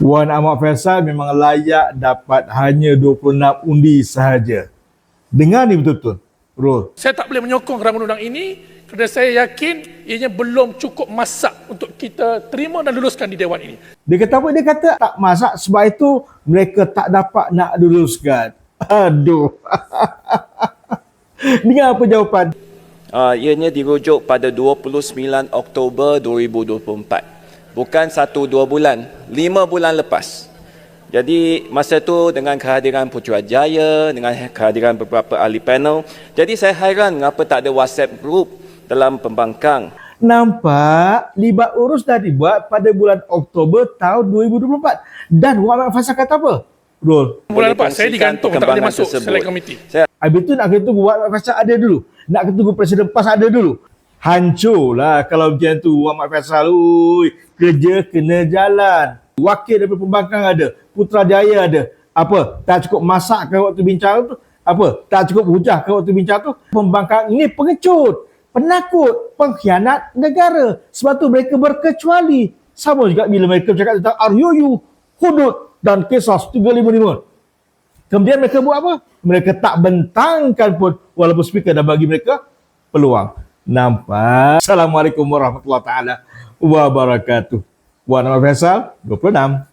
Wan Ahmad Faisal memang layak dapat hanya 26 undi sahaja. Dengar ni betul-betul, Rul. Saya tak boleh menyokong rancangan undang ini kerana saya yakin ianya belum cukup masak untuk kita terima dan luluskan di Dewan ini. Dia kata apa? Dia kata tak masak, sebab itu mereka tak dapat nak luluskan. Aduh. Dengar apa jawapan? Ianya dirujuk pada 29 Oktober 2024. Bukan 1-2 bulan, 5 bulan lepas. Jadi masa tu dengan kehadiran Putrajaya, dengan kehadiran beberapa ahli panel, jadi saya hairan mengapa tak ada WhatsApp group dalam pembangkang. Nampak libat urus dah dibuat pada bulan Oktober tahun 2024. Dan Wan Ahmad Faisal kata apa? Rul. Bulan lepas saya digantung tak boleh masuk select committee. Habis tu nak kena tunggu Wan Ahmad Faisal ada dulu. Nak kena tunggu Presiden PAS ada dulu. Hancurlah kalau macam tu Wan Ahmad Faisal. Ui, kerja kena jalan. Wakil daripada pembangkang ada. Putrajaya ada. Apa? Tak cukup masak ke waktu bincang tu? Apa? Tak cukup hujah ke waktu bincang tu? Pembangkang ini pengecut, penakut, pengkhianat negara. Sebab tu mereka berkecuali. Sama juga bila mereka bercakap tentang RUU, hudud dan Qisas 355. Kemudian mereka buat apa? Mereka tak bentangkan pun walaupun speaker dah bagi mereka peluang. Nampak? Assalamualaikum warahmatullahi wabarakatuh. Wan Ahmad Faisal, 26.